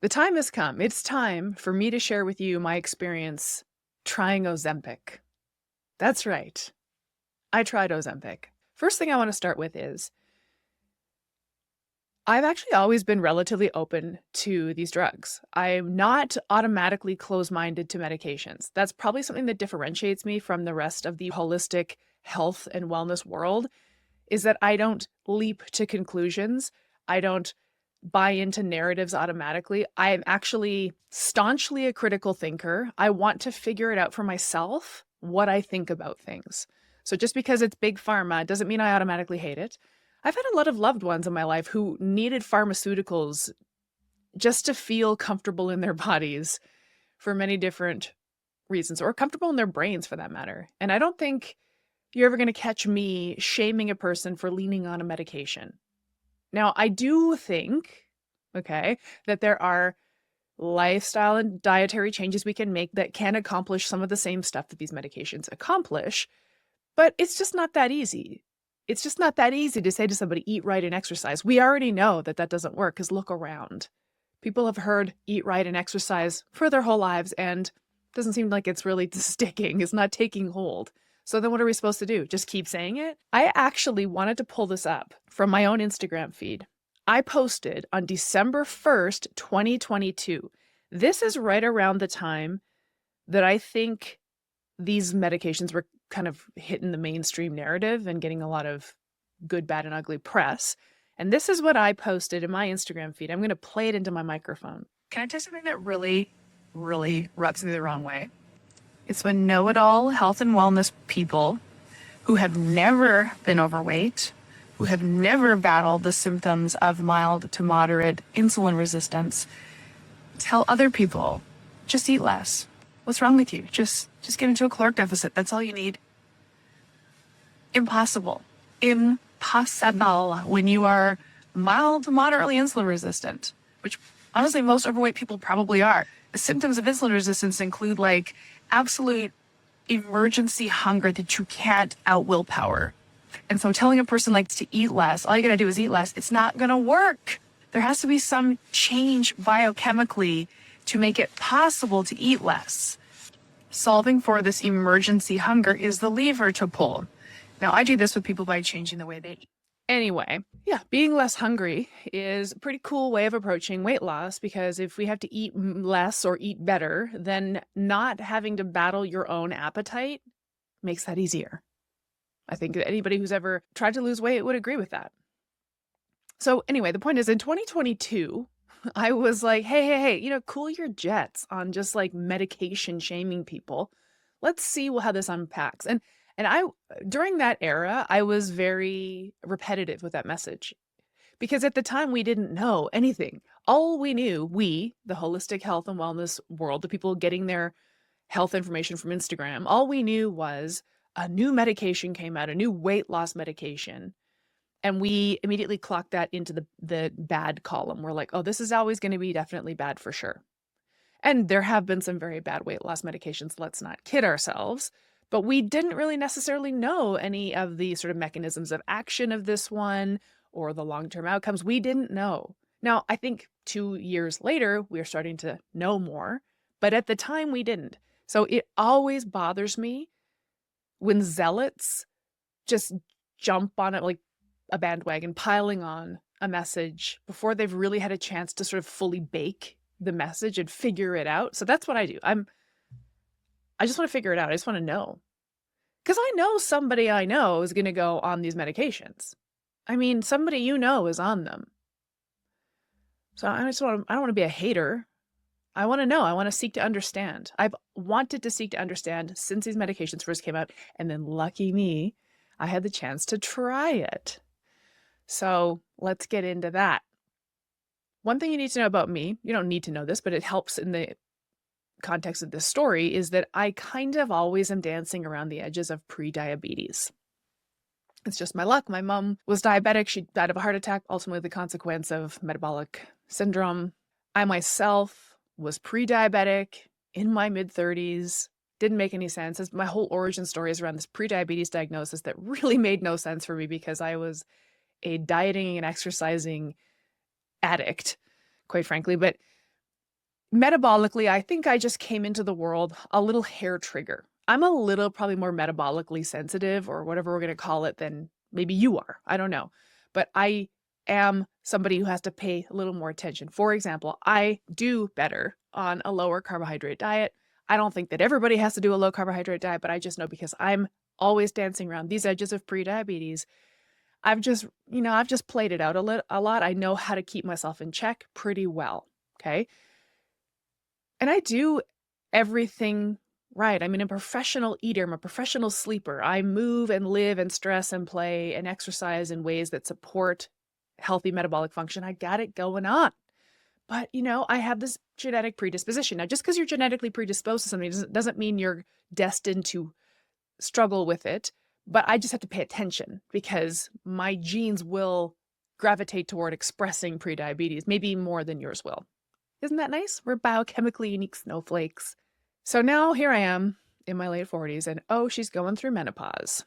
The time has come. It's time for me to share with you my experience trying Ozempic. That's right. I tried Ozempic. First thing I want to start with is I've actually always been relatively open to these drugs. I'm not automatically closed-minded to medications. That's probably something that differentiates me from the rest of the holistic health and wellness world, is that I don't leap to conclusions. I don't buy into narratives automatically. I'm actually staunchly a critical thinker. I want to figure it out for myself, what I think about things. So just because it's big pharma doesn't mean I automatically hate it. I've had a lot of loved ones in my life who needed pharmaceuticals just to feel comfortable in their bodies for many different reasons, or comfortable in their brains for that matter. And I don't think you're ever going to catch me shaming a person for leaning on a medication. Now, I do think, okay, that there are lifestyle and dietary changes we can make that can accomplish some of the same stuff that these medications accomplish, but it's just not that easy. It's just not that easy to say to somebody, eat right and exercise. We already know that that doesn't work because look around. People have heard eat right and exercise for their whole lives, and it doesn't seem like it's really sticking. It's not taking hold. So then what are we supposed to do? Just keep saying it? I actually wanted to pull this up from my own Instagram feed. I posted on December 1st, 2022. This is right around the time that I think these medications were kind of hitting the mainstream narrative and getting a lot of good, bad, and ugly press. And this is what I posted in my Instagram feed. I'm going to play it into my microphone. Can I tell you something that really rubs me the wrong way? It's when know-it-all health and wellness people who have never been overweight, who have never battled the symptoms of mild to moderate insulin resistance, tell other people, just eat less. What's wrong with you? Just get into a caloric deficit. That's all you need. Impossible. Impossible when you are mild to moderately insulin resistant, which honestly most overweight people probably are. The symptoms of insulin resistance include like absolute emergency hunger that you can't out willpower. And so telling a person like to eat less, all you gotta do is eat less, it's not gonna work. There has to be some change biochemically to make it possible to eat less. Solving for this emergency hunger is the lever to pull. Now, I do this with people by changing the way they eat. Anyway, yeah, being less hungry is a pretty cool way of approaching weight loss, because if we have to eat less or eat better, then not having to battle your own appetite makes that easier. I think that anybody who's ever tried to lose weight would agree with that. So anyway, the point is in 2022, I was like, hey, cool your jets on just like medication shaming people. Let's see how this unpacks. And I, during that era, I was very repetitive with that message, because at the time we didn't know anything. All we knew, the holistic health and wellness world, the people getting their health information from Instagram, all we knew was a new medication came out, a new weight loss medication. And we immediately clocked that into the bad column. We're like, oh, this is always going to be definitely bad for sure. And there have been some very bad weight loss medications, let's not kid ourselves. But we didn't really necessarily know any of the sort of mechanisms of action of this one or the long-term outcomes. We didn't know. Now, I think 2 years later, we're starting to know more, but at the time we didn't. So it always bothers me when zealots just jump on it like a bandwagon, piling on a message before they've really had a chance to sort of fully bake the message and figure it out. So that's what I do. I just want to figure it out. I just want to know. Because I know somebody I know is going to go on these medications. I mean, somebody you know is on them. So I don't want to be a hater. I want to know. I want to seek to understand. I've wanted to seek to understand since these medications first came out. And then lucky me, I had the chance to try it. So let's get into that. One thing you need to know about me, you don't need to know this, but it helps in the context of this story, is that I kind of always am dancing around the edges of pre-diabetes. It's just my luck. My mom was diabetic. She died of a heart attack, ultimately the consequence of metabolic syndrome. I myself was pre-diabetic in my mid-30s. Didn't make any sense. My whole origin story is around this pre-diabetes diagnosis that really made no sense for me, because I was a dieting and exercising addict, quite frankly. But Metabolically, I think I just came into the world a little hair trigger. I'm a little probably more metabolically sensitive or whatever we're going to call it than maybe you are. I don't know. But I am somebody who has to pay a little more attention. For example, I do better on a lower carbohydrate diet. I don't think that everybody has to do a low carbohydrate diet, but I just know because I'm always dancing around these edges of prediabetes. I've just played it out a lot. I know how to keep myself in check pretty well. Okay. And I do everything right. I'm a professional eater. I'm a professional sleeper. I move and live and stress and play and exercise in ways that support healthy metabolic function. I got it going on. But, I have this genetic predisposition. Now, just because you're genetically predisposed to something doesn't mean you're destined to struggle with it. But I just have to pay attention because my genes will gravitate toward expressing prediabetes, maybe more than yours will. Isn't that nice? We're biochemically unique snowflakes. So now here I am in my late 40s, and she's going through menopause.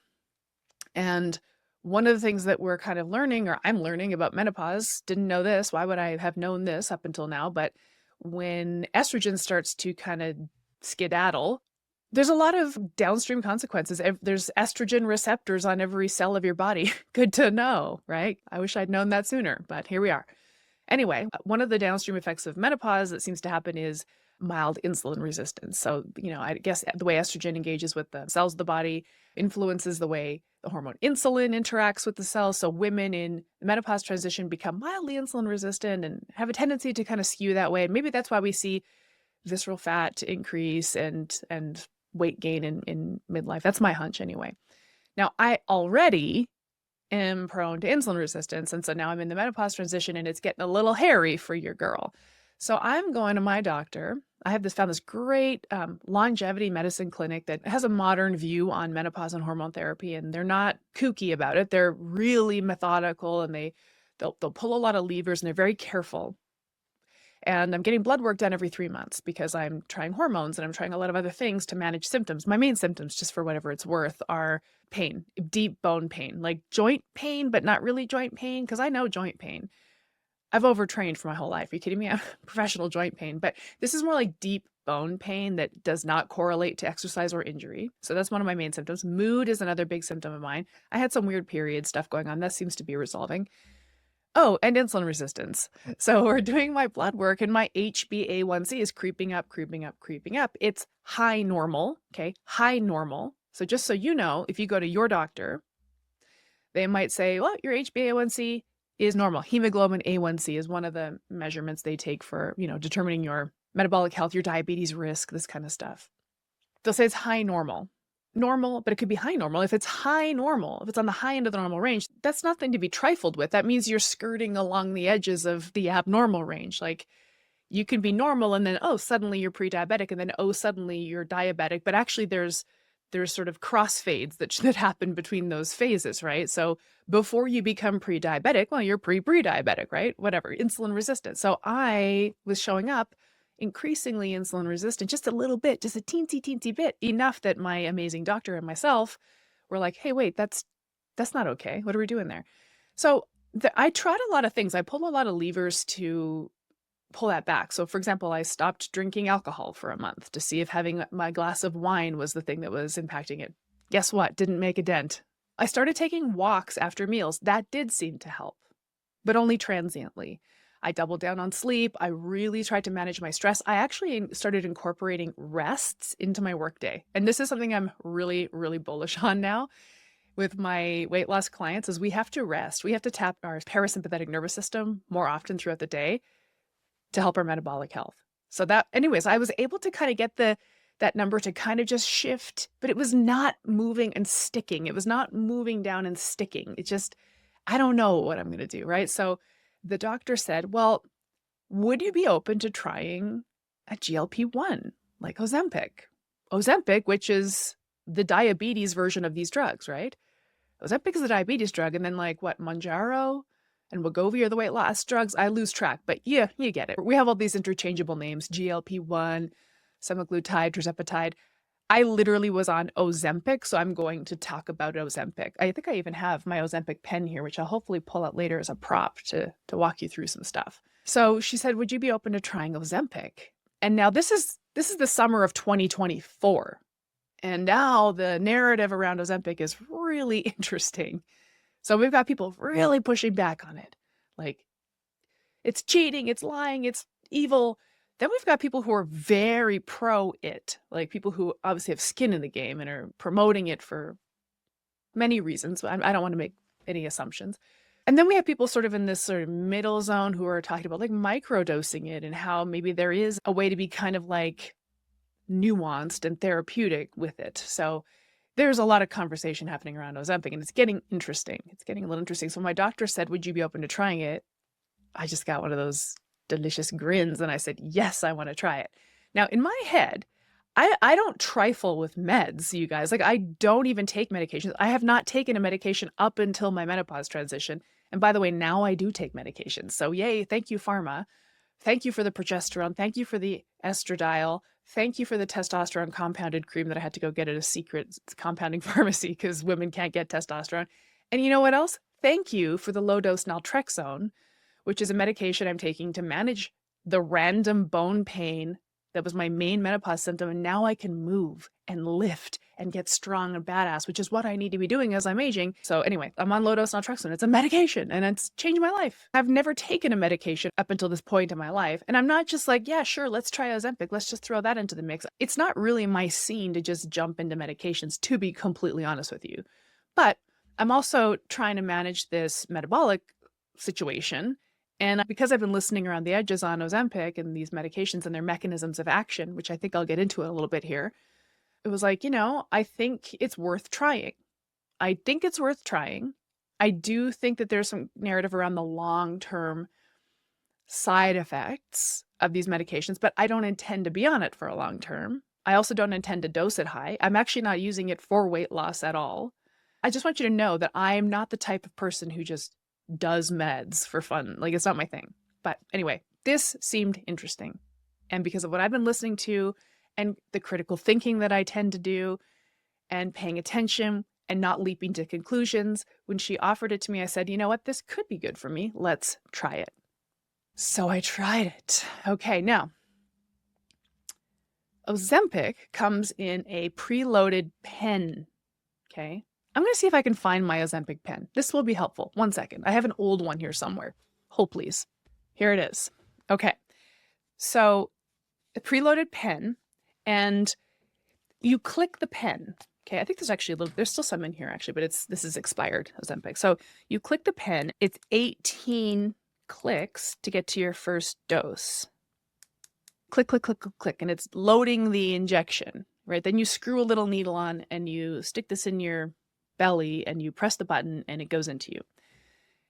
And one of the things that we're kind of learning, or I'm learning about menopause, didn't know this. Why would I have known this up until now? But when estrogen starts to kind of skedaddle, there's a lot of downstream consequences. There's estrogen receptors on every cell of your body. Good to know, right? I wish I'd known that sooner, but here we are. Anyway, one of the downstream effects of menopause that seems to happen is mild insulin resistance. So, I guess the way estrogen engages with the cells of the body influences the way the hormone insulin interacts with the cells. So women in the menopause transition become mildly insulin resistant and have a tendency to kind of skew that way. And maybe that's why we see visceral fat increase and weight gain in midlife. That's my hunch anyway. Now, I already am prone to insulin resistance. And so now I'm in the menopause transition and it's getting a little hairy for your girl. So I'm going to my doctor. I have found this great longevity medicine clinic that has a modern view on menopause and hormone therapy. And they're not kooky about it. They're really methodical and they'll pull a lot of levers and they're very careful. And I'm getting blood work done every 3 months because I'm trying hormones and I'm trying a lot of other things to manage symptoms. My main symptoms, just for whatever it's worth, are pain, deep bone pain, like joint pain, but not really joint pain, because I know joint pain. I've overtrained for my whole life. Are you kidding me? I have professional joint pain, but this is more like deep bone pain that does not correlate to exercise or injury. So that's one of my main symptoms. Mood is another big symptom of mine. I had some weird period stuff going on. That seems to be resolving. Oh, and insulin resistance. So we're doing my blood work and my HbA1c is creeping up, creeping up, creeping up. It's high normal, okay? High normal. So just so you know, if you go to your doctor, they might say, well, your HbA1c is normal. Hemoglobin A1c is one of the measurements they take for, determining your metabolic health, your diabetes risk, this kind of stuff. They'll say it's high normal. Normal, but it could be high normal. If it's high normal, if it's on the high end of the normal range, that's nothing to be trifled with. That means you're skirting along the edges of the abnormal range. Like you can be normal and then, suddenly you're pre-diabetic and then, suddenly you're diabetic. But actually there's sort of crossfades that happen between those phases, right? So before you become pre-diabetic, well, you're pre-diabetic, right? Whatever, insulin resistant. So I was showing up increasingly insulin resistant, just a little bit, just a teensy bit, enough that my amazing doctor and myself were like, hey, wait, that's not okay. What are we doing there? So I tried a lot of things. I pulled a lot of levers to pull that back. So for example, I stopped drinking alcohol for a month to see if having my glass of wine was the thing that was impacting it. Guess what? Didn't make a dent. I started taking walks after meals. That did seem to help, but only transiently. I doubled down on sleep. I really tried to manage my stress. I actually started incorporating rests into my workday. And this is something I'm really, really bullish on now with my weight loss clients is we have to rest. We have to tap our parasympathetic nervous system more often throughout the day to help our metabolic health. So anyways, I was able to kind of get that number to kind of just shift, but it was not moving and sticking. It was not moving down and sticking. It just, I don't know what I'm going to do, right? So the doctor said, well, would you be open to trying a GLP-1 like Ozempic? Ozempic, which is the diabetes version of these drugs, right? Ozempic is a diabetes drug. And then Mounjaro and Wegovy are the weight loss drugs. I lose track, but yeah, you get it. We have all these interchangeable names, GLP-1, semaglutide, tirzepatide. I literally was on Ozempic, so I'm going to talk about Ozempic. I think I even have my Ozempic pen here, which I'll hopefully pull out later as a prop to walk you through some stuff. So she said, would you be open to trying Ozempic? And now this is the summer of 2024. And now the narrative around Ozempic is really interesting. So we've got people really pushing back on it. Like, it's cheating, it's lying, it's evil. Then we've got people who are very pro it, like people who obviously have skin in the game and are promoting it for many reasons. I don't want to make any assumptions. And then we have people sort of in this sort of middle zone who are talking about like microdosing it and how maybe there is a way to be kind of like nuanced and therapeutic with it. So there's a lot of conversation happening around Ozempic, and it's getting interesting. It's getting a little interesting. So my doctor said, would you be open to trying it? I just got one of those delicious grins and I said, yes, I want to try it. Now, in my head, I don't trifle with meds, you guys. Like, I don't even take medications. I have not taken a medication up until my menopause transition. And by the way, now I do take medications. So yay, thank you, pharma. Thank you for the progesterone. Thank you for the estradiol. Thank you for the testosterone compounded cream that I had to go get at a secret compounding pharmacy because women can't get testosterone. And you know what else? Thank you for the low-dose naltrexone, which is a medication I'm taking to manage the random bone pain that was my main menopause symptom. And now I can move and lift and get strong and badass, which is what I need to be doing as I'm aging. So anyway, I'm on low-dose naltrexone. It's a medication and it's changed my life. I've never taken a medication up until this point in my life. And I'm not just like, yeah, sure, let's try Ozempic. Let's just throw that into the mix. It's not really my scene to just jump into medications, to be completely honest with you. But I'm also trying to manage this metabolic situation. And because I've been listening around the edges on Ozempic and these medications and their mechanisms of action, which I think I'll get into a little bit here, it was like, I think it's worth trying. I think it's worth trying. I do think that there's some narrative around the long-term side effects of these medications, but I don't intend to be on it for a long term. I also don't intend to dose it high. I'm actually not using it for weight loss at all. I just want you to know that I'm not the type of person who just does meds for fun. Like, it's not my thing. But anyway, this seemed interesting. And because of what I've been listening to and the critical thinking that I tend to do and paying attention and not leaping to conclusions, when she offered it to me, I said, you know what? This could be good for me. Let's try it. So I tried it. Okay, now, Ozempic comes in a preloaded pen. Okay. I'm going to see if I can find my Ozempic pen. This will be helpful. 1 second. I have an old one here somewhere. Hold, please. Here it is. Okay. So a preloaded pen, and you click the pen. Okay. I think there's actually there's still some in here actually, but this is expired Ozempic. So you click the pen. It's 18 clicks to get to your first dose. Click, click, click, click, click. And it's loading the injection, right? Then you screw a little needle on and you stick this in your belly and you press the button and it goes into you.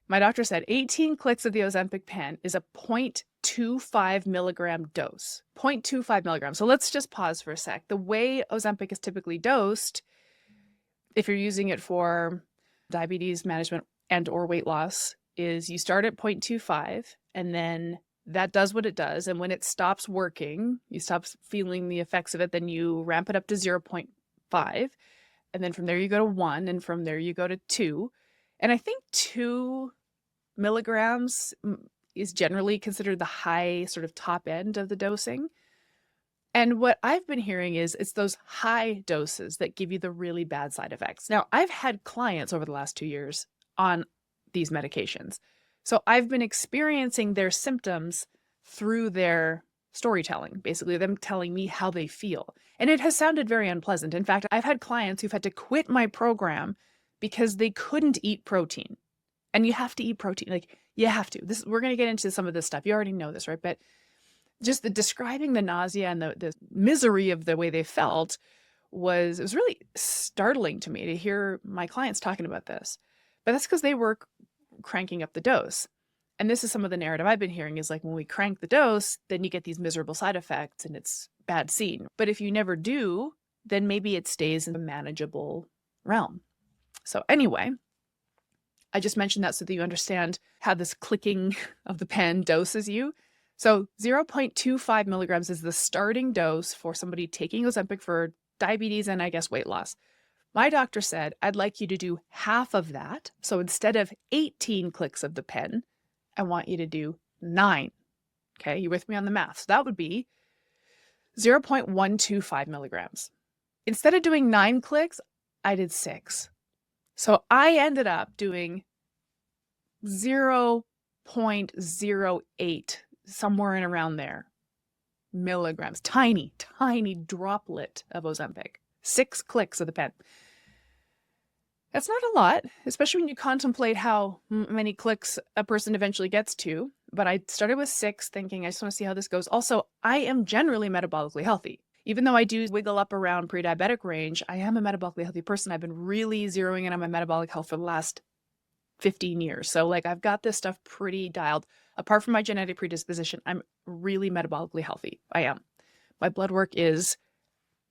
My doctor said 18 clicks of the Ozempic pen is a 0.25 milligram dose. 0.25 milligrams. So let's just pause for a sec. The way Ozempic is typically dosed, if you're using it for diabetes management and or weight loss, is you start at 0.25 and then that does what it does. And when it stops working, you stop feeling the effects of it, then you ramp it up to 0.5. And then from there you go to 1, and from there you go to 2. And I think 2 milligrams is generally considered the high sort of top end of the dosing. And what I've been hearing is it's those high doses that give you the really bad side effects. Now, I've had clients over the last 2 years on these medications. So I've been experiencing their symptoms through their storytelling, basically them telling me how they feel. And it has sounded very unpleasant. In fact, I've had clients who've had to quit my program because they couldn't eat protein. And you have to eat protein. Like, you have to. We're going to get into some of this stuff. You already know this, right? But just describing the nausea and the misery of the way they felt it was really startling to me to hear my clients talking about this. But that's because they were cranking up the dose. And this is some of the narrative I've been hearing is like, when we crank the dose, then you get these miserable side effects and it's bad scene. But if you never do, then maybe it stays in a manageable realm. So anyway, I just mentioned that so that you understand how this clicking of the pen doses you. So 0.25 milligrams is the starting dose for somebody taking Ozempic for diabetes and I guess weight loss. My doctor said, I'd like you to do half of that. So instead of 18 clicks of the pen, I want you to do 9. Okay, you with me on the math? So that would be 0.125 milligrams. Instead of doing 9 clicks, I did 6. So I ended up doing 0.08, somewhere in around there, milligrams. Tiny, tiny droplet of Ozempic. 6 clicks of the pen. That's not a lot, especially when you contemplate how many clicks a person eventually gets to. But I started with 6, thinking I just want to see how this goes. Also, I am generally metabolically healthy. Even though I do wiggle up around pre-diabetic range, I am a metabolically healthy person. I've been really zeroing in on my metabolic health for the last 15 years. So like I've got this stuff pretty dialed. Apart from my genetic predisposition, I'm really metabolically healthy. I am. My blood work is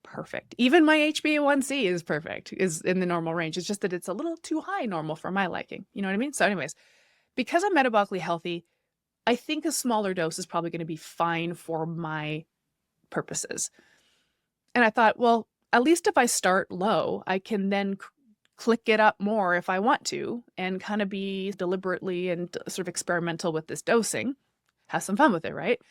perfect. Even my HbA1c is perfect, is in the normal range. It's just that it's a little too high normal for my liking. You know what I mean? So anyways, because I'm metabolically healthy, I think a smaller dose is probably going to be fine for my purposes. And I thought, well, at least if I start low, I can then click it up more if I want to and kind of be deliberately and sort of experimental with this dosing. Have some fun with it, right?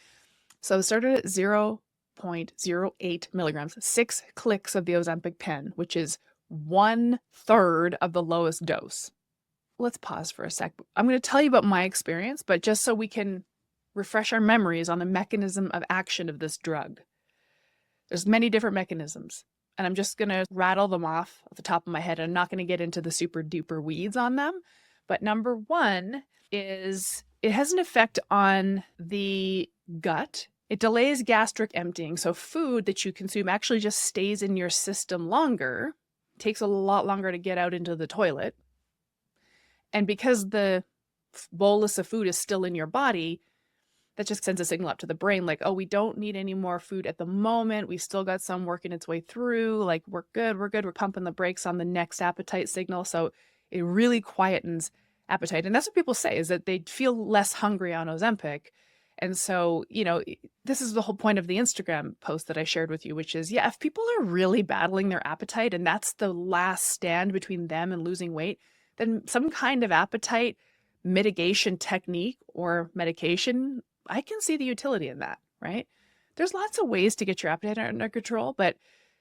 So I started at 0.08 milligrams, 6 clicks of the Ozempic pen, which is 1/3 of the lowest dose. Let's pause for a sec. I'm going to tell you about my experience, but just so we can refresh our memories on the mechanism of action of this drug. There's many different mechanisms, and I'm just going to rattle them off at the top of my head. I'm not going to get into the super duper weeds on them. But number 1 is it has an effect on the gut. It delays gastric emptying. So food that you consume actually just stays in your system longer. It takes a lot longer to get out into the toilet. And because the bolus of food is still in your body, that just sends a signal up to the brain like, oh, we don't need any more food at the moment. We've still got some working its way through. Like, we're good. We're pumping the brakes on the next appetite signal. So it really quietens appetite. And that's what people say, is that they feel less hungry on Ozempic. And so, this is the whole point of the Instagram post that I shared with you, which is, yeah, if people are really battling their appetite and that's the last stand between them and losing weight, then some kind of appetite mitigation technique or medication, I can see the utility in that, right? There's lots of ways to get your appetite under control, but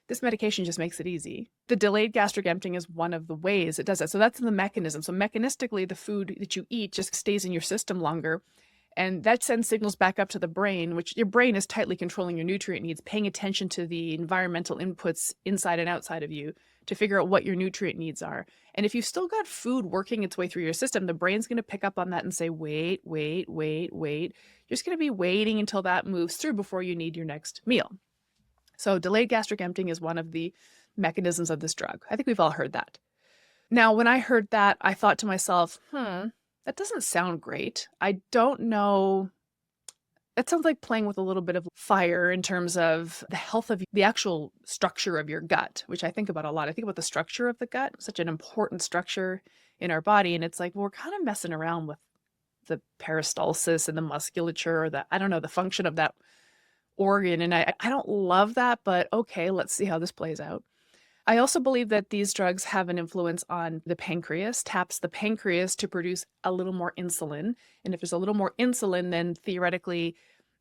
this medication just makes it easy. The delayed gastric emptying is one of the ways it does that. So that's the mechanism. So mechanistically, the food that you eat just stays in your system longer. And that sends signals back up to the brain, which your brain is tightly controlling your nutrient needs, paying attention to the environmental inputs inside and outside of you to figure out what your nutrient needs are. And if you've still got food working its way through your system, the brain's going to pick up on that and say, wait. You're just going to be waiting until that moves through before you need your next meal. So delayed gastric emptying is one of the mechanisms of this drug. I think we've all heard that. Now, when I heard that, I thought to myself, that doesn't sound great. I don't know. That sounds like playing with a little bit of fire in terms of the health of the actual structure of your gut, which I think about a lot. I think about the structure of the gut, such an important structure in our body. And it's like, well, we're kind of messing around with the peristalsis and the musculature, or the function of that organ. And I don't love that, but okay, let's see how this plays out. I also believe that these drugs have an influence on the pancreas, taps the pancreas to produce a little more insulin. And if there's a little more insulin, then theoretically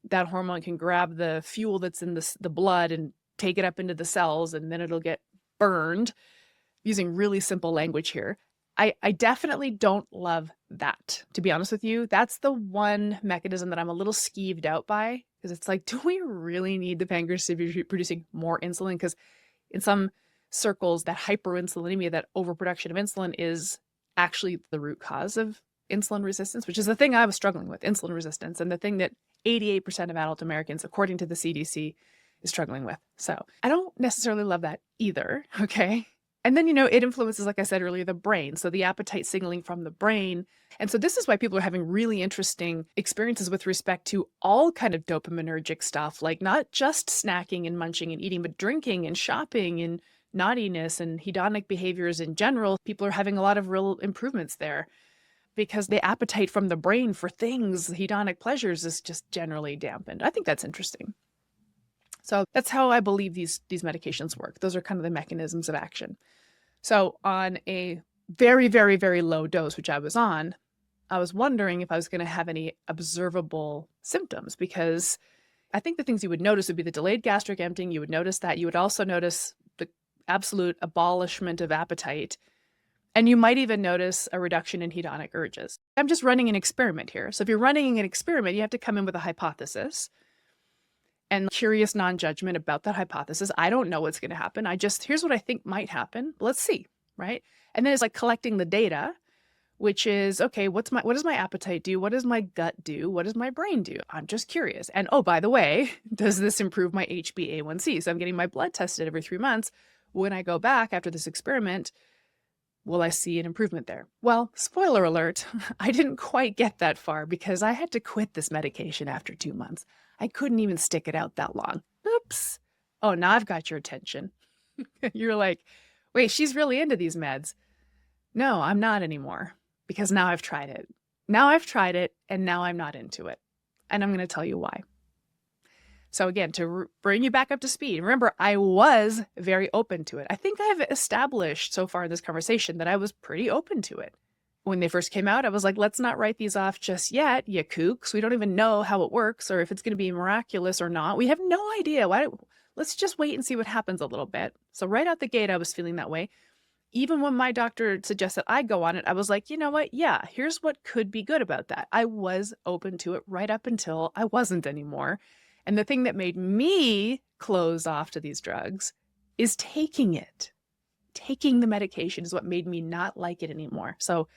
that hormone can grab the fuel that's in the blood and take it up into the cells, and then it'll get burned, using really simple language here. I definitely don't love that, to be honest with you. That's the one mechanism that I'm a little skeeved out by, because it's like, do we really need the pancreas to be producing more insulin? Because in some circles, that hyperinsulinemia, that overproduction of insulin, is actually the root cause of insulin resistance, which is the thing I was struggling with, insulin resistance, and the thing that 88% of adult Americans, according to the CDC, is struggling with. So I don't necessarily love that either, okay? And then, it influences, like I said earlier, the brain. So the appetite signaling from the brain. And so this is why people are having really interesting experiences with respect to all kind of dopaminergic stuff, like not just snacking and munching and eating, but drinking and shopping and naughtiness and hedonic behaviors in general. People are having a lot of real improvements there because the appetite from the brain for things, hedonic pleasures, is just generally dampened. I think that's interesting. So that's how I believe these medications work. Those are kind of the mechanisms of action. So on a very, very, very low dose, which I was on, I was wondering if I was going to have any observable symptoms, because I think the things you would notice would be the delayed gastric emptying. You would notice that. You would also notice the absolute abolishment of appetite. And you might even notice a reduction in hedonic urges. I'm just running an experiment here. So if you're running an experiment, you have to come in with a hypothesis and curious non-judgment about that hypothesis. I don't know what's going to happen. Here's what I think might happen. Let's see, right? And then it's like collecting the data, which is, okay, what does my appetite do? What does my gut do? What does my brain do? I'm just curious. And oh, by the way, does this improve my HbA1c? So I'm getting my blood tested every 3 months. When I go back after this experiment, will I see an improvement there? Well, spoiler alert, I didn't quite get that far because I had to quit this medication after 2 months. I couldn't even stick it out that long. Oops. Oh, now I've got your attention. You're like, wait, she's really into these meds. No, I'm not anymore because now I've tried it. Now I've tried it and now I'm not into it. And I'm going to tell you why. So again, to bring you back up to speed, remember, I was very open to it. I think I've established so far in this conversation that I was pretty open to it. When they first came out, I was like, let's not write these off just yet, you kooks. We don't even know how it works or if it's going to be miraculous or not. We have no idea. Let's just wait and see what happens a little bit. So right out the gate, I was feeling that way. Even when my doctor suggested I go on it, I was like, you know what? Yeah, here's what could be good about that. I was open to it right up until I wasn't anymore. And the thing that made me close off to these drugs is taking it. Taking the medication is what made me not like it anymore. So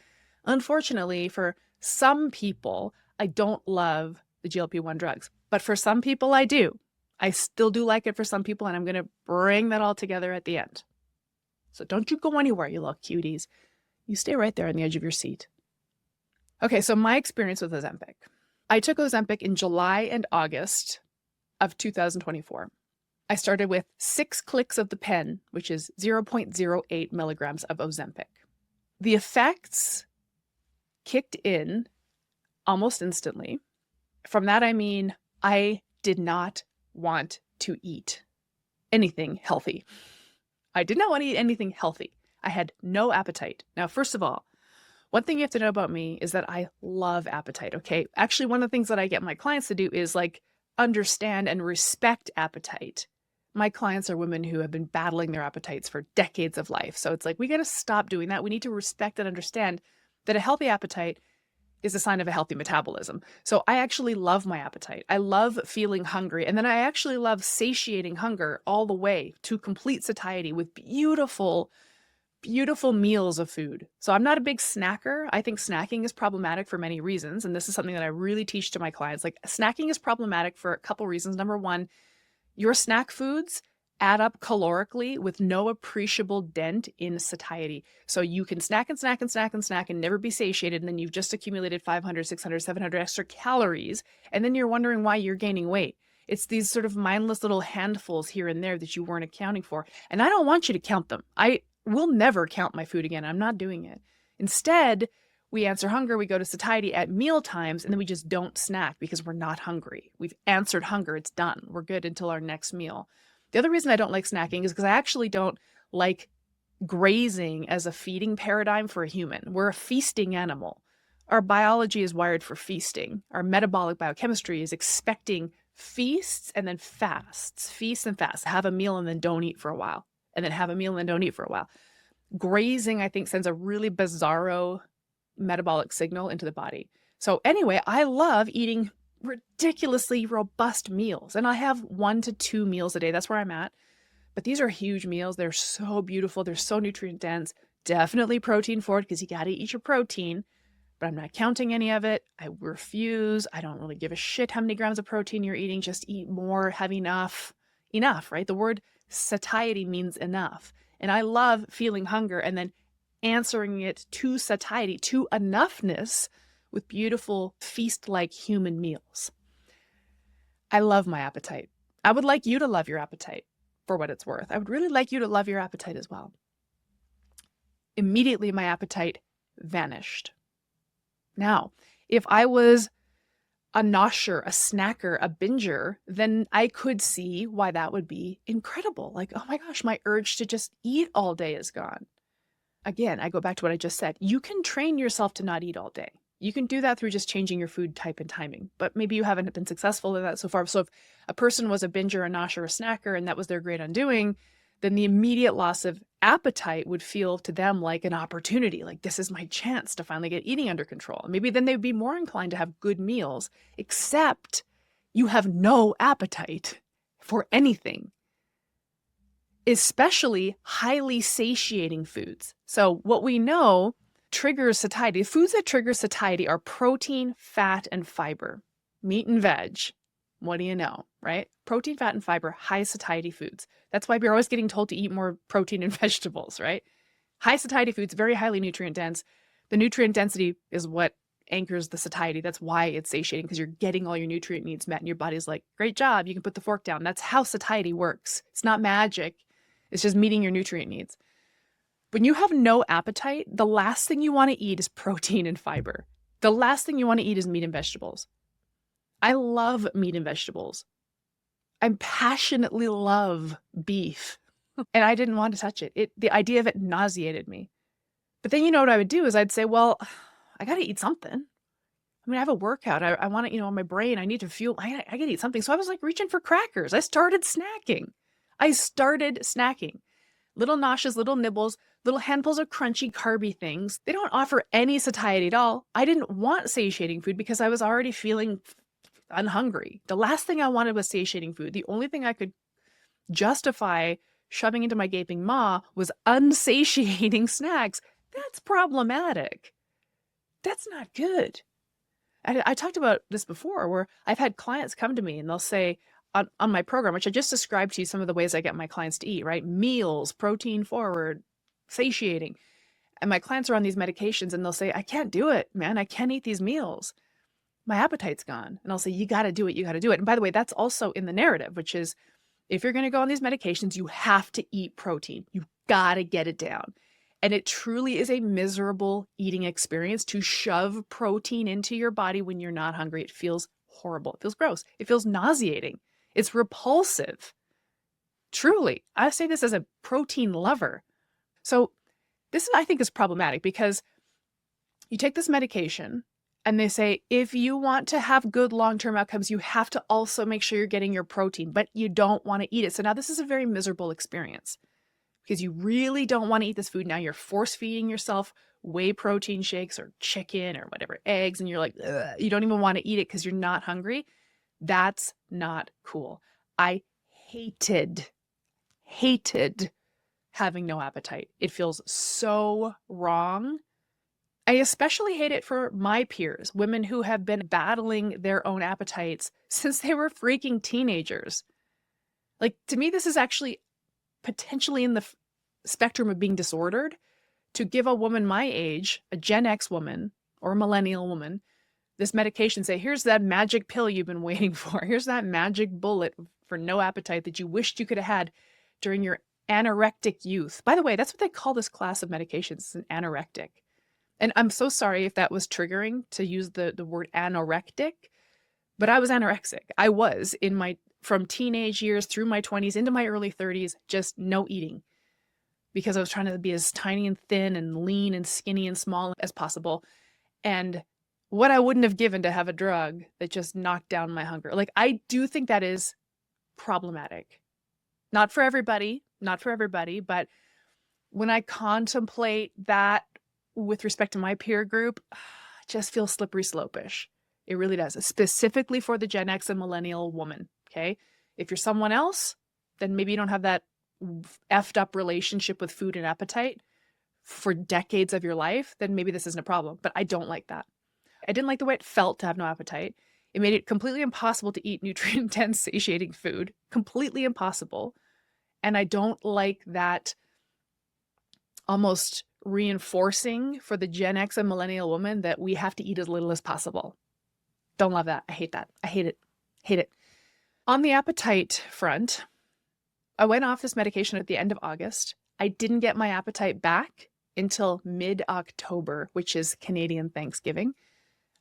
unfortunately, for some people, I don't love the GLP-1 drugs. But for some people, I do. I still do like it for some people, and I'm going to bring that all together at the end. So don't you go anywhere, you little cuties. You stay right there on the edge of your seat. Okay, so my experience with Ozempic. I took Ozempic in July and August of 2024. I started with 6 clicks of the pen, which is 0.08 milligrams of Ozempic. The effects kicked in almost instantly. From that, I mean, I did not want to eat anything healthy. I did not want to eat anything healthy. I had no appetite. Now, first of all, one thing you have to know about me is that I love appetite, okay? Actually, one of the things that I get my clients to do is like understand and respect appetite. My clients are women who have been battling their appetites for decades of life. So it's like, we got to stop doing that. We need to respect and understand that a healthy appetite is a sign of a healthy metabolism. So I actually love my appetite. I love feeling hungry. And then I actually love satiating hunger all the way to complete satiety with beautiful, beautiful meals of food. So I'm not a big snacker. I think snacking is problematic for many reasons. And this is something that I really teach to my clients. Like, snacking is problematic for a couple reasons. Number one, your snack foods add up calorically with no appreciable dent in satiety. So you can snack and snack and snack and snack and never be satiated. And then you've just accumulated 500, 600, 700 extra calories. And then you're wondering why you're gaining weight. It's these sort of mindless little handfuls here and there that you weren't accounting for. And I don't want you to count them. I will never count my food again. I'm not doing it. Instead, we answer hunger, we go to satiety at meal times, and then we just don't snack because we're not hungry. We've answered hunger. It's done. We're good until our next meal. The other reason I don't like snacking is because I actually don't like grazing as a feeding paradigm for a human. We're a feasting animal. Our biology is wired for feasting. Our metabolic biochemistry is expecting feasts and then fasts. Feasts and fasts. Have a meal and then don't eat for a while. And then have a meal and then don't eat for a while. Grazing, I think, sends a really bizarro metabolic signal into the body. So anyway, I love eating ridiculously robust meals. And I have 1 to 2 meals a day. That's where I'm at. But these are huge meals. They're so beautiful. They're so nutrient dense. Definitely protein forward because you got to eat your protein. But I'm not counting any of it. I refuse. I don't really give a shit how many grams of protein you're eating. Just eat more, have enough. Enough, right? The word satiety means enough. And I love feeling hunger and then answering it to satiety, to enoughness, with beautiful feast-like human meals. I love my appetite. I would like you to love your appetite for what it's worth. I would really like you to love your appetite as well. Immediately, my appetite vanished. Now, if I was a nosher, a snacker, a binger, then I could see why that would be incredible. Like, oh my gosh, my urge to just eat all day is gone. Again, I go back to what I just said. You can train yourself to not eat all day. You can do that through just changing your food type and timing, but maybe you haven't been successful in that so far. So if a person was a binger, a nosher, a snacker, and that was their great undoing, then the immediate loss of appetite would feel to them like an opportunity. Like, this is my chance to finally get eating under control. Maybe then they'd be more inclined to have good meals, except you have no appetite for anything, especially highly satiating foods. So what we know triggers satiety. Foods that trigger satiety are protein, fat, and fiber. Meat and veg. What do you know, right? Protein, fat, and fiber, high satiety foods. That's why we're always getting told to eat more protein and vegetables, right? High satiety foods, very highly nutrient dense. The nutrient density is what anchors the satiety. That's why it's satiating, because you're getting all your nutrient needs met and your body's like, great job, you can put the fork down. That's how satiety works. It's not magic. It's just meeting your nutrient needs. When you have no appetite, the last thing you want to eat is protein and fiber. The last thing you want to eat is meat and vegetables. I love meat and vegetables. I passionately love beef. And I didn't want to touch it. The idea of it nauseated me. But then you know what I would do is I'd say, well, I got to eat something. I mean, I have a workout. I want to, my brain, I need to fuel. I got to eat something. So I was like reaching for crackers. I started snacking. Little noshes, little nibbles, little handfuls of crunchy, carby things. They don't offer any satiety at all. I didn't want satiating food because I was already feeling unhungry. The last thing I wanted was satiating food. The only thing I could justify shoving into my gaping maw was unsatiating snacks. That's problematic. That's not good. I talked about this before, where I've had clients come to me and they'll say, on my program, which I just described to you some of the ways I get my clients to eat, right? Meals, protein forward, satiating. And my clients are on these medications and they'll say, I can't do it, man. I can't eat these meals. My appetite's gone. And I'll say, you got to do it. You got to do it. And by the way, that's also in the narrative, which is if you're going to go on these medications, you have to eat protein. You got to get it down. And it truly is a miserable eating experience to shove protein into your body when you're not hungry. It feels horrible. It feels gross. It feels nauseating. It's repulsive. Truly, I say this as a protein lover. So this, I think, is problematic because you take this medication and they say, if you want to have good long-term outcomes, you have to also make sure you're getting your protein, but you don't want to eat it. So now this is a very miserable experience because you really don't want to eat this food. Now you're force-feeding yourself whey protein shakes or chicken or whatever, eggs, and you're like, ugh, you don't even want to eat it because you're not hungry. That's not cool. I hated having no appetite. It feels so wrong. I especially hate it for my peers, women who have been battling their own appetites since they were freaking teenagers. Like, to me, this is actually potentially in the spectrum of being disordered to give a woman my age, a Gen X woman or a millennial woman, this medication, say, here's that magic pill you've been waiting for. Here's that magic bullet for no appetite that you wished you could have had during your anorectic youth. By the way, that's what they call this class of medications. It's an anorectic. And I'm so sorry if that was triggering to use the word anorectic, but I was anorexic. I was from teenage years through my 20s into my early 30s, just no eating because I was trying to be as tiny and thin and lean and skinny and small as possible. And what I wouldn't have given to have a drug that just knocked down my hunger. Like, I do think that is problematic. Not for everybody, but when I contemplate that with respect to my peer group, it just feels slippery slope-ish. It really does, specifically for the Gen X and millennial woman, okay? If you're someone else, then maybe you don't have that effed up relationship with food and appetite for decades of your life, then maybe this isn't a problem, but I don't like that. I didn't like the way it felt to have no appetite. It made it completely impossible to eat nutrient-dense, satiating food. Completely impossible. And I don't like that almost reinforcing for the Gen X and millennial woman that we have to eat as little as possible. Don't love that. I hate that. I hate it. Hate it. On the appetite front, I went off this medication at the end of August. I didn't get my appetite back until mid-October, which is Canadian Thanksgiving.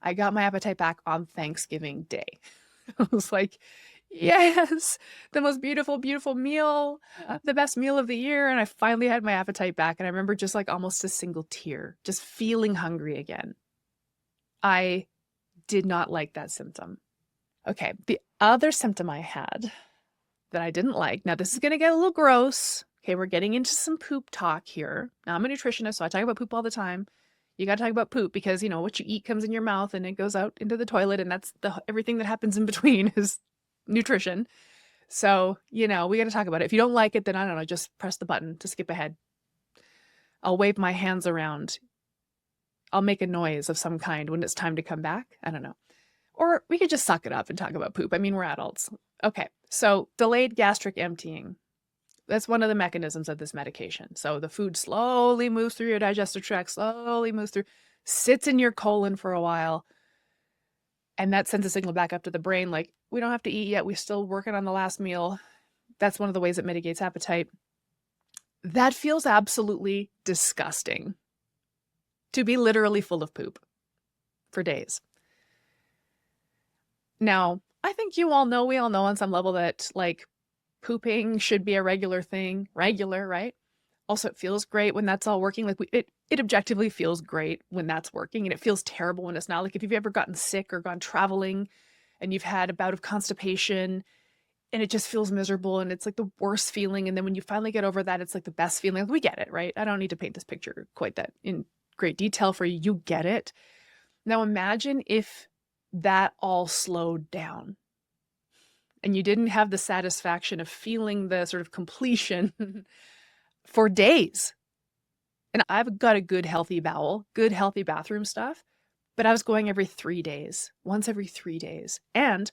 I got my appetite back on Thanksgiving Day. I was like, yes, the most beautiful, beautiful meal, the best meal of the year. And I finally had my appetite back. And I remember just like almost a single tear, just feeling hungry again. I did not like that symptom. Okay, the other symptom I had that I didn't like, now this is going to get a little gross. Okay, we're getting into some poop talk here. Now, I'm a nutritionist, so I talk about poop all the time. You got to talk about poop because, you know, what you eat comes in your mouth and it goes out into the toilet, and that's everything that happens in between is nutrition. So, you know, we got to talk about it. If you don't like it, then I don't know, just press the button to skip ahead. I'll wave my hands around. I'll make a noise of some kind when it's time to come back. I don't know. Or we could just suck it up and talk about poop. I mean, we're adults. Okay, so delayed gastric emptying. That's one of the mechanisms of this medication. So the food slowly moves through your digestive tract, slowly moves through, sits in your colon for a while, and that sends a signal back up to the brain like, we don't have to eat yet. We're still working on the last meal. That's one of the ways it mitigates appetite. That feels absolutely disgusting. To be literally full of poop for days. Now, I think we all know on some level that like pooping should be a regular thing, right? Also, it feels great when that's all working. Like it objectively feels great when that's working, and it feels terrible when it's not. Like if you've ever gotten sick or gone traveling and you've had a bout of constipation and it just feels miserable and it's like the worst feeling. And then when you finally get over that, it's like the best feeling. Like, we get it, right? I don't need to paint this picture quite that in great detail for you. You get it. Now imagine if that all slowed down and you didn't have the satisfaction of feeling the sort of completion for days. And I've got a good, healthy bowel, good, healthy bathroom stuff, but I was going every 3 days, once every 3 days. And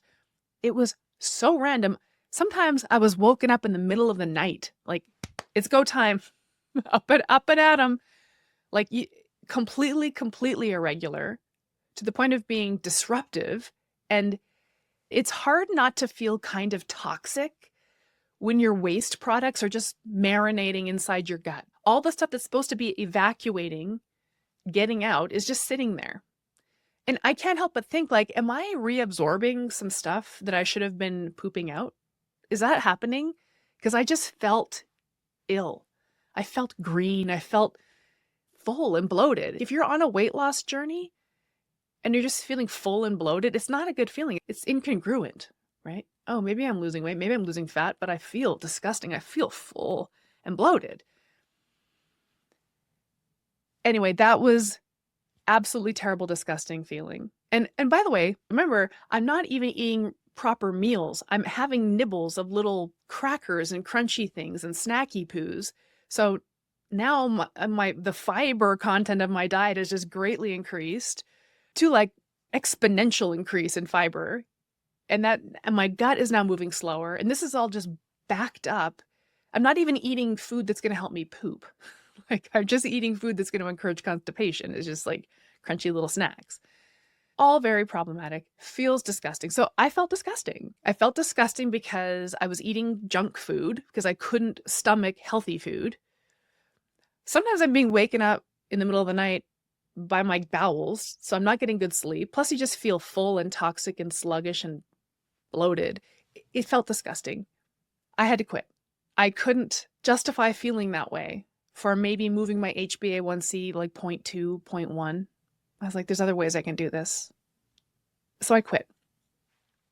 it was so random. Sometimes I was woken up in the middle of the night, like, it's go time, up and at 'em. Like, completely irregular to the point of being disruptive. And it's hard not to feel kind of toxic when your waste products are just marinating inside your gut. All the stuff that's supposed to be evacuating, getting out, is just sitting there. And I can't help but think, like, am I reabsorbing some stuff that I should have been pooping out? Is that happening? Because I just felt ill. I felt green. I felt full and bloated. If you're on a weight loss journey and you're just feeling full and bloated, it's not a good feeling. It's incongruent, right? Oh, maybe I'm losing weight. Maybe I'm losing fat, but I feel disgusting. I feel full and bloated. Anyway, that was absolutely terrible, disgusting feeling. And by the way, remember, I'm not even eating proper meals. I'm having nibbles of little crackers and crunchy things and snacky poos. So now the fiber content of my diet is just greatly increased to like exponential increase in fiber. And my gut is now moving slower. And this is all just backed up. I'm not even eating food that's going to help me poop. Like, I'm just eating food that's going to encourage constipation. It's just like crunchy little snacks. All very problematic. Feels disgusting. So I felt disgusting. I felt disgusting because I was eating junk food because I couldn't stomach healthy food. Sometimes I'm being waken up in the middle of the night by my bowels, so I'm not getting good sleep. Plus, you just feel full and toxic and sluggish and bloated. It felt disgusting. I had to quit. I couldn't justify feeling that way for maybe moving my HbA1c like 0.2, 0.1. I was like, there's other ways I can do this. So I quit.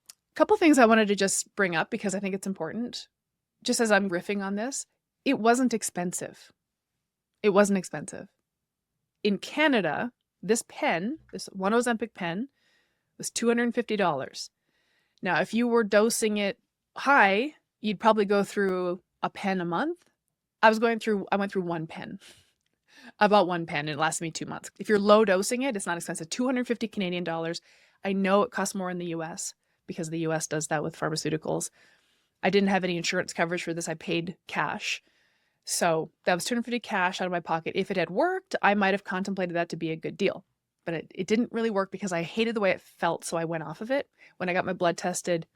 A couple things I wanted to just bring up because I think it's important. Just as I'm riffing on this, it wasn't expensive. It wasn't expensive. In Canada, this one Ozempic pen was $250. Now, if you were dosing it high, you'd probably go through a pen a month. I went through one pen. I bought one pen and it lasted me 2 months. If you're low dosing it, it's not expensive. 250 Canadian dollars. I know it costs more in the US because the US does that with pharmaceuticals. I didn't have any insurance coverage for this. I paid cash. So that was $250 cash out of my pocket. If it had worked, I might have contemplated that to be a good deal. But it didn't really work because I hated the way it felt, so I went off of it. When I got my blood tested,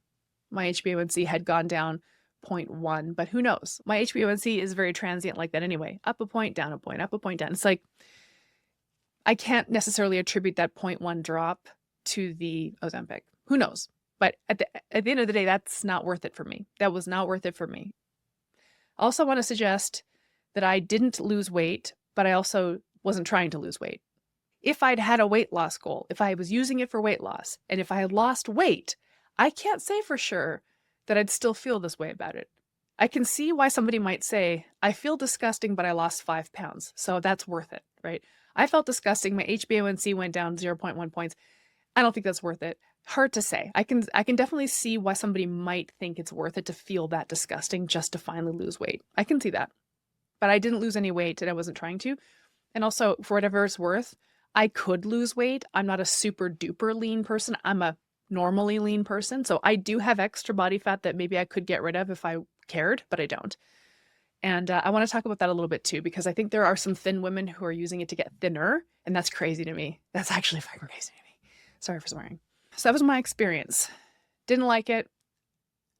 my HbA1c had gone down 0.1, but who knows? My HbA1c is very transient like that anyway. Up a point, down a point, up a point, down. It's like, I can't necessarily attribute that 0.1 drop to the Ozempic. Who knows? But at the end of the day, that's not worth it for me. That was not worth it for me. I also want to suggest that I didn't lose weight, but I also wasn't trying to lose weight. if I'd had a weight loss goal, if I was using it for weight loss, and if I had lost weight, I can't say for sure that I'd still feel this way about it. I can see why somebody might say, I feel disgusting, but I lost 5 pounds, so that's worth it, right? I felt disgusting. My HbA1c went down 0.1 points. I don't think that's worth it. Hard to say. I can definitely see why somebody might think it's worth it to feel that disgusting just to finally lose weight. I can see that. But I didn't lose any weight and I wasn't trying to. And also, for whatever it's worth, I could lose weight. I'm not a super duper lean person. I'm a normally lean person. So I do have extra body fat that maybe I could get rid of if I cared, but I don't. And I want to talk about that a little bit too, because I think there are some thin women who are using it to get thinner. And that's crazy to me. That's actually fucking crazy to me. Sorry for swearing. So that was my experience. Didn't like it.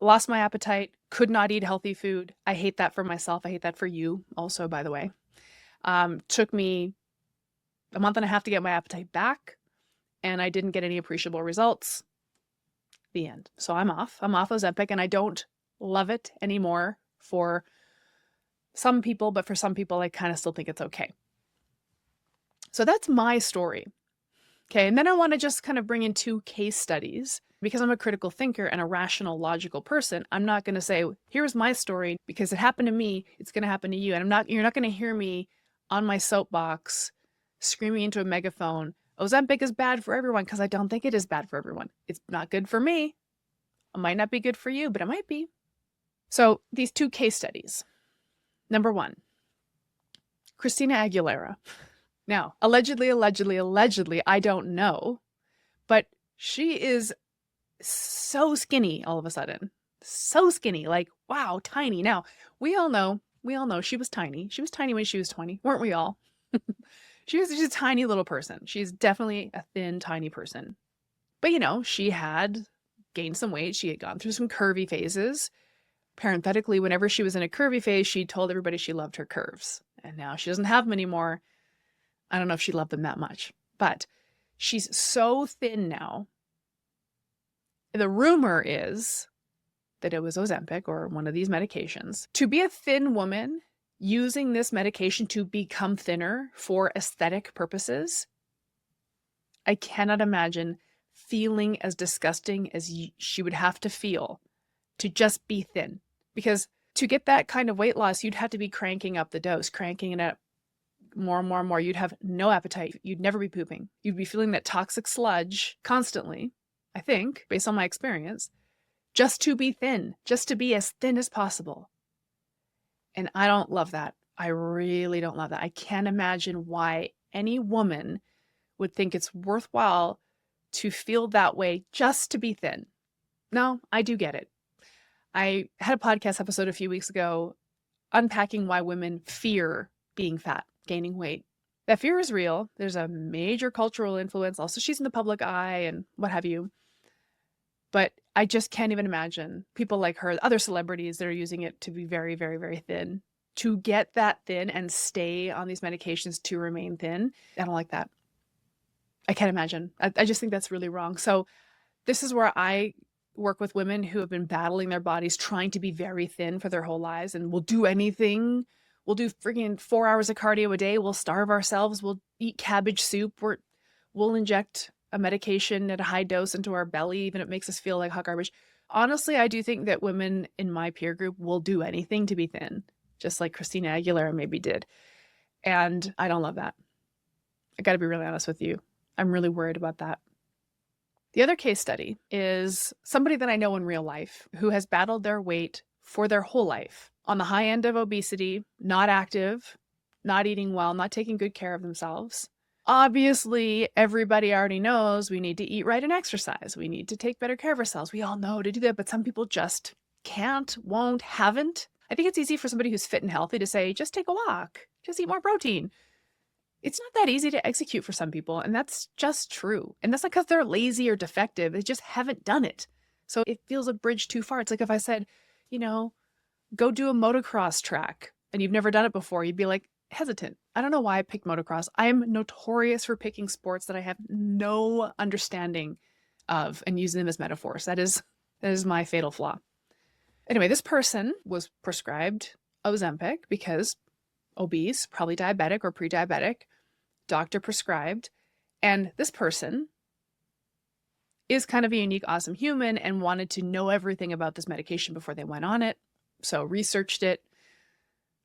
Lost my appetite. Could not eat healthy food. I hate that for myself. I hate that for you also, by the way. Took me a month and a half to get my appetite back, and I didn't get any appreciable results. The end. So I'm off. I'm off Ozempic, and I don't love it anymore for some people, but for some people, I kind of still think it's okay. So that's my story. Okay, and then I want to just kind of bring in 2 case studies. Because I'm a critical thinker and a rational, logical person, I'm not going to say, here's my story because it happened to me, it's going to happen to you. And you're not going to hear me on my soapbox screaming into a megaphone, Ozempic is bad for everyone, because I don't think it is bad for everyone. It's not good for me. It might not be good for you, but it might be. So these 2 case studies. Number 1, Christina Aguilera. Now, allegedly, I don't know, but she is so skinny all of a sudden. So skinny, like, wow, tiny. Now, we all know she was tiny. She was tiny when she was 20, weren't we all? She's a tiny little person. She's definitely a thin, tiny person. But, she had gained some weight. She had gone through some curvy phases. Parenthetically, whenever she was in a curvy phase, she told everybody she loved her curves. And now she doesn't have them anymore. I don't know if she loved them that much. But she's so thin now. The rumor is that it was Ozempic or one of these medications. To be a thin woman using this medication to become thinner for aesthetic purposes, I cannot imagine feeling as disgusting as she would have to feel to just be thin. Because to get that kind of weight loss, you'd have to be cranking up the dose, cranking it up more and more and more. You'd have no appetite. You'd never be pooping. You'd be feeling that toxic sludge constantly, I think, based on my experience, just to be thin, just to be as thin as possible. And I don't love that. I really don't love that. I can't imagine why any woman would think it's worthwhile to feel that way just to be thin. No, I do get it. I had a podcast episode a few weeks ago unpacking why women fear being fat, gaining weight. That fear is real. There's a major cultural influence. Also, she's in the public eye and what have you. But I just can't even imagine people like her, other celebrities that are using it to be very, very, very thin, to get that thin and stay on these medications to remain thin. I don't like that. I can't imagine. I just think that's really wrong. So this is where I work with women who have been battling their bodies, trying to be very thin for their whole lives, and will do anything. We'll do freaking 4 hours of cardio a day. We'll starve ourselves. We'll eat cabbage soup. We'll inject a medication at a high dose into our belly, even if it makes us feel like hot garbage. Honestly, I do think that women in my peer group will do anything to be thin, just like Christina Aguilera maybe did. And I don't love that. I got to be really honest with you. I'm really worried about that. The other case study is somebody that I know in real life who has battled their weight for their whole life, on the high end of obesity, not active, not eating well, not taking good care of themselves. Obviously, everybody already knows we need to eat right and exercise. We need to take better care of ourselves. We all know to do that, but some people just can't, won't, haven't. I think it's easy for somebody who's fit and healthy to say, just take a walk, just eat more protein. It's not that easy to execute for some people, and that's just true. And that's not because they're lazy or defective. They just haven't done it. So it feels a bridge too far. It's like if I said, go do a motocross track and you've never done it before, you'd be like hesitant. I don't know why I picked motocross. I am notorious for picking sports that I have no understanding of and using them as metaphors. That is my fatal flaw. Anyway, this person was prescribed Ozempic because obese, probably diabetic or pre-diabetic, doctor prescribed, And this person is kind of a unique, awesome human and wanted to know everything about this medication before they went on it. So researched it,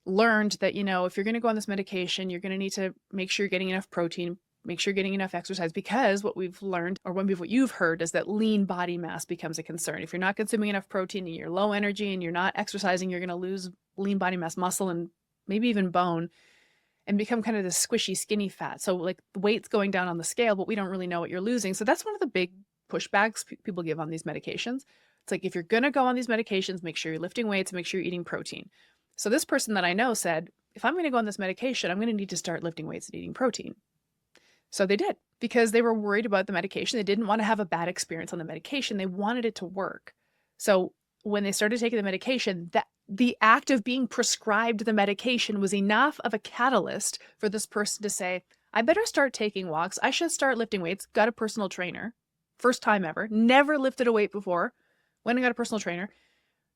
learned that, if you're going to go on this medication, you're going to need to make sure you're getting enough protein, make sure you're getting enough exercise, because what we've learned, or what you've heard, is that lean body mass becomes a concern. If you're not consuming enough protein and you're low energy and you're not exercising, you're going to lose lean body mass, muscle, and maybe even bone, and become kind of this squishy, skinny fat. So like the weight's going down on the scale, but we don't really know what you're losing. So that's one of the big pushbacks people give on these medications. It's like, if you're going to go on these medications, make sure you're lifting weights, make sure you're eating protein. So this person that I know said, if I'm going to go on this medication, I'm going to need to start lifting weights and eating protein. So they did, because they were worried about the medication. They didn't want to have a bad experience on the medication. They wanted it to work. So when they started taking the medication, that the act of being prescribed the medication was enough of a catalyst for this person to say, I better start taking walks. I should start lifting weights. Got a personal trainer. First time ever. Never lifted a weight before. Went and got a personal trainer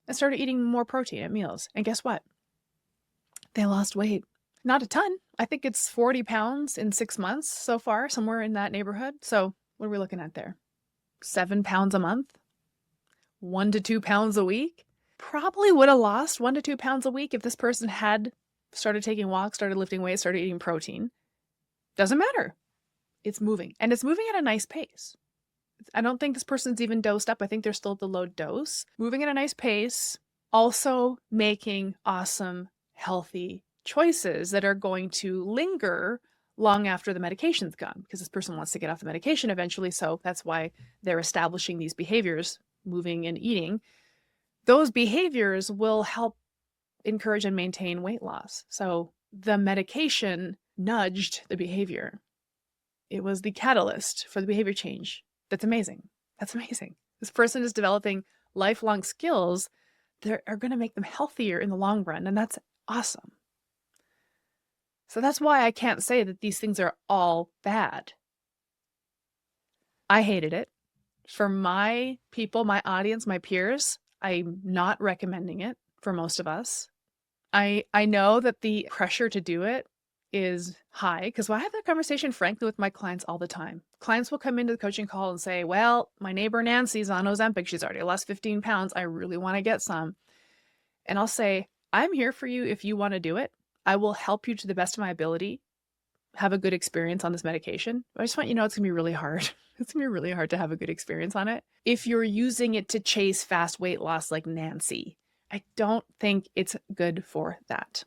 and started eating more protein at meals. And guess what? They lost weight. Not a ton. I think it's 40 pounds in 6 months so far, somewhere in that neighborhood. So what are we looking at there? 7 pounds a month? 1 to 2 pounds a week? Probably would have lost 1 to 2 pounds a week if this person had started taking walks, started lifting weights, started eating protein. Doesn't matter. It's moving. And it's moving at a nice pace. I don't think this person's even dosed up. I think they're still at the low dose. Moving at a nice pace. Also making awesome, healthy choices that are going to linger long after the medication's gone, because this person wants to get off the medication eventually. So that's why they're establishing these behaviors, moving and eating. Those behaviors will help encourage and maintain weight loss. So the medication nudged the behavior. It was the catalyst for the behavior change. That's amazing. That's amazing. This person is developing lifelong skills that are going to make them healthier in the long run. And that's awesome. So that's why I can't say that these things are all bad. I hated it. For my people, my audience, my peers, I'm not recommending it for most of us. I know that the pressure to do it is high, because I have that conversation, frankly, with my clients all the time. Clients will come into the coaching call and say, well, my neighbor Nancy's on Ozempic. She's already lost 15 pounds. I really want to get some. And I'll say, I'm here for you if you want to do it. I will help you to the best of my ability have a good experience on this medication. I just want you to know it's going to be really hard. It's going to be really hard to have a good experience on it. If you're using it to chase fast weight loss like Nancy, I don't think it's good for that.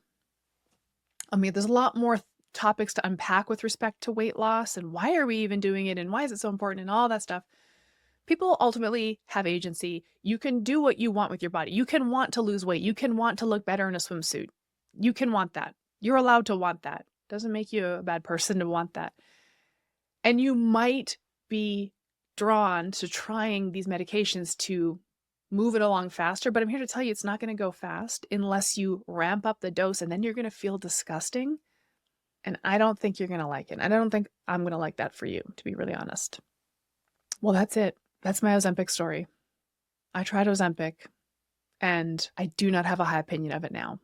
I mean, there's a lot more topics to unpack with respect to weight loss and why are we even doing it and why is it so important and all that stuff. People ultimately have agency. You can do what you want with your body. You can want to lose weight. You can want to look better in a swimsuit. You can want that. You're allowed to want that. Doesn't make you a bad person to want that. And you might be drawn to trying these medications to move it along faster, but I'm here to tell you it's not going to go fast unless you ramp up the dose, and then you're going to feel disgusting. And I don't think you're going to like it. I don't think I'm going to like that for you, to be really honest. Well, that's it. That's my Ozempic story. I tried Ozempic and I do not have a high opinion of it now.